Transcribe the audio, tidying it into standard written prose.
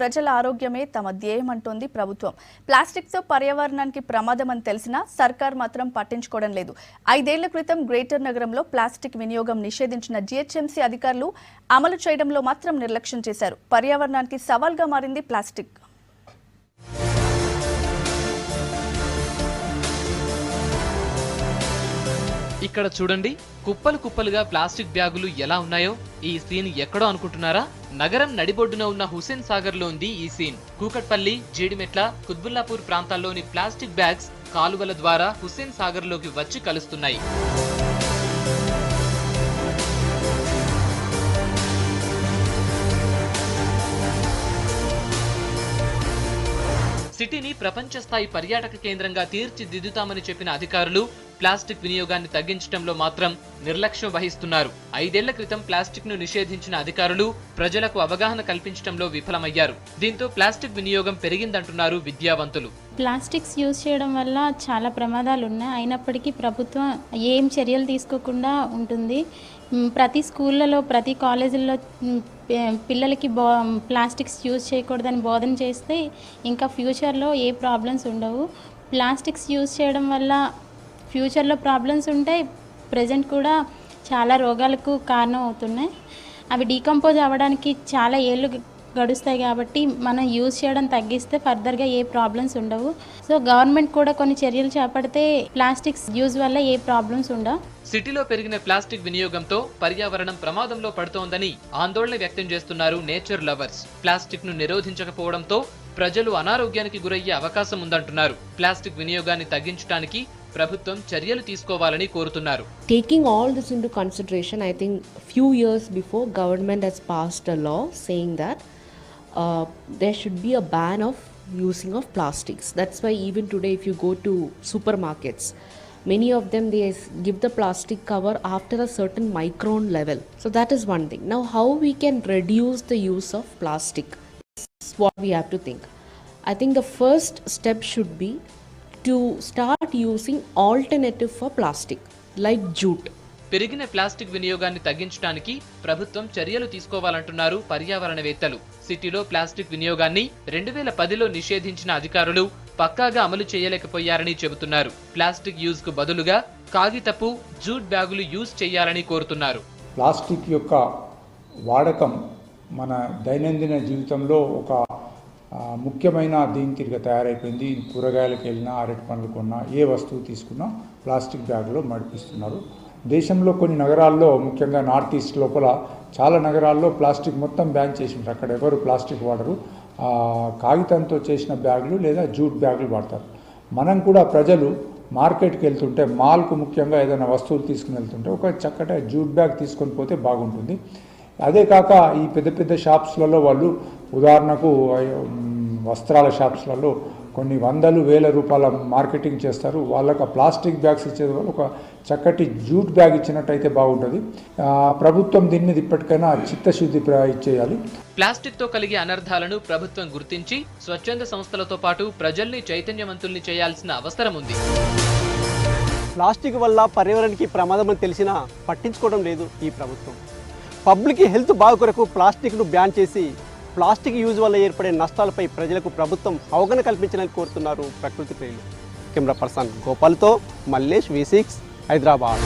ప్రజల ఆరోగ్యమే తమ ధ్యేయమంటోంది ప్రభుత్వం. ప్లాస్టిక్తో పర్యావరణానికి ప్రమాదమని తెలిసినా సర్కార్ మాత్రం పట్టించుకోవడం లేదు. 5 ఏళ్ల క్రితం గ్రేటర్ నగరంలో ప్లాస్టిక్ వినియోగం నిషేధించిన జీహెచ్ఎంసీ అధికారులు అమలు చేయడంలో మాత్రం నిర్లక్ష్యం చేశారు. పర్యావరణానికి సవాల్గా మారింది ప్లాస్టిక్. ఇక్కడ చూడండి, కుప్పలు కుప్పలుగా ప్లాస్టిక్ బ్యాగులు ఎలా ఉన్నాయో. ఈ సీన్ ఎక్కడో అనుకుంటున్నారా? నగరం నడిబొడ్డున ఉన్న హుస్సేన్ సాగర్ లో ఉంది ఈ సీన్. కూకట్పల్లి, జీడిమెట్ల, కుత్బుల్లాపూర్ ప్రాంతాల్లోని ప్లాస్టిక్ బ్యాగ్స్ కాలువల ద్వారా హుస్సేన్ సాగర్ లోకి వచ్చి కలుస్తున్నాయి. సిటీని ప్రపంచ స్థాయి పర్యాటక కేంద్రంగా తీర్చిదిద్దుతామని చెప్పిన అధికారులు ప్లాస్టిక్ వినియోగాన్ని తగ్గించడంలో మాత్రం నిర్లక్ష్యం వహిస్తున్నారు. 5 ఏళ్ల క్రితం ప్లాస్టిక్ ను నిషేధించిన అధికారులు ప్రజలకు అవగాహన కల్పించడంలో విఫలమయ్యారు. దీంతో ప్లాస్టిక్ వినియోగం పెరిగిందంటున్నారు విద్యావంతులు. ప్లాస్టిక్స్ యూజ్ చేయడం వల్ల చాలా ప్రమాదాలు ఉన్నాయి. అయినప్పటికీ ప్రభుత్వం ఏం చర్యలు తీసుకోకుండా ఉంటుంది. ప్రతి స్కూళ్ళలో, ప్రతి కాలేజీల్లో పిల్లలకి ప్లాస్టిక్స్ యూజ్ చేయకూడదని బోధన చేస్తే ఇంకా ఫ్యూచర్లో ఏ ప్రాబ్లమ్స్ ఉండవు. ప్లాస్టిక్స్ యూజ్ చేయడం వల్ల ఫ్యూచర్లో ప్రాబ్లమ్స్ ఉంటాయి. ప్రజెంట్ కూడా చాలా రోగాలకు కారణం అవుతున్నాయి. అవి డీకంపోజ్ అవ్వడానికి చాలా ఏళ్ళు గడుస్తాయి. కాబట్టి మనం యూజ్ చేయడం తగ్గిస్తే ఫర్దర్గా ఏ ప్రాబ్లమ్స్ ఉండవు. సో గవర్నమెంట్ కూడా కొన్ని చర్యలు చేపడితే ప్లాస్టిక్స్ యూజ్ వల్ల ఏ ప్రాబ్లమ్స్ ఉండవు. సిటీలో పెరిగిన ప్లాస్టిక్ వినియోగంతో పర్యావరణం ప్రమాదంలో పడుతోందని ఆందోళన వ్యక్తం చేస్తున్నారు నేచర్ లవర్స్. ప్లాస్టిక్ ను నిరోధించకపోవడంతో ప్రజలు అనారోగ్యానికి గురయ్యే అవకాశం ఉందంటున్నారు. ప్లాస్టిక్ వినియోగాన్ని తగ్గించడానికి ప్రభుత్వం చర్యలు తీసుకోవాలని కోరుతున్నారు. Taking all this into consideration, I think few years before government has passed a law saying that there should be a ban of using of plastics. That's why even today if you go to supermarkets, many of them they give the plastic cover after a certain micron level. So that is one thing. Now how we can reduce the use of plastic is what we have to think. I think the first step should be to start using alternative for plastic like jute. పెరిగిన plastic వినియోగాన్ని తగ్గించడానికి ప్రభుత్వం చర్యలు తీసుకోవాలంటున్నారు పర్యావరణవేత్తలు. సిటీలో plastic వినియోగాన్ని 2010లో నిషేధించిన అధికారులు పక్కాగా అమలు చేయలేకపోయారని చెబుతున్నారు. ప్లాస్టిక్ యూజ్ కు బదులుగా కాగితపు, జూట్ బ్యాగులు యూజ్ చేయాలని కోరుతున్నారు. ప్లాస్టిక్ యొక్క వాడకం మన దైనందిన జీవితంలో ఒక ముఖ్యమైన దీనికిగా తయారైపోయింది. కూరగాయలకు వెళ్ళినా, అరటి పండ్లు కొన్నా, ఏ వస్తువు తీసుకున్నా ప్లాస్టిక్ బ్యాగులో మడిపిస్తున్నారు. దేశంలో కొన్ని నగరాల్లో, ముఖ్యంగా నార్త్ ఈస్ట్ లోపల చాలా నగరాల్లో ప్లాస్టిక్ మొత్తం బ్యాన్ చేసి ఉంటారు. అక్కడ ఎవరు ప్లాస్టిక్ వాడరు. కాగితంతో చేసిన బ్యాగులు లేదా జూట్ బ్యాగులు వాడతారు. మనం కూడా ప్రజలు మార్కెట్కి వెళ్తుంటే, మాల్కు ముఖ్యంగా ఏదైనా వస్తువులు తీసుకుని వెళ్తుంటే ఒక చక్కటి జూట్ బ్యాగ్ తీసుకొని పోతే బాగుంటుంది. అదే కాక ఈ పెద్ద పెద్ద షాప్స్లలో వాళ్ళు, ఉదాహరణకు వస్త్రాల షాప్స్లలో కొన్ని వందలు వేల రూపాయల మార్కెటింగ్ చేస్తారు. వాళ్ళకు ప్లాస్టిక్ బ్యాగ్స్ ఇచ్చేది వాళ్ళు ఒక చక్కటి జూట్ బ్యాగ్ ఇచ్చినట్టయితే బాగుంటుంది. ప్రభుత్వం దీని మీద ఇప్పటికైనా చిత్తశుద్ధి ఇచ్చేయాలి. ప్లాస్టిక్ తో కలిగే అనర్థాలను ప్రభుత్వం గుర్తించి స్వచ్ఛంద సంస్థలతో పాటు ప్రజల్ని చైతన్యవంతుల్ని చేయాల్సిన అవసరం ఉంది. ప్లాస్టిక్ వల్ల పర్యావరణానికి ప్రమాదం అని తెలిసినా పట్టించుకోవడం లేదు ఈ ప్రభుత్వం. పబ్లిక్ హెల్త్ బాగు కొరకు ప్లాస్టిక్ను బ్యాన్ చేసి ప్లాస్టిక్ యూజ్ వల్ల ఏర్పడే నష్టాలపై ప్రజలకు ప్రభుత్వం అవగాహన కల్పించాలని కోరుతున్నారు ప్రకృతి ప్రియులు. కెమెరా పర్సన్ గోపాల్తో మల్లేష్, V6, హైదరాబాద్.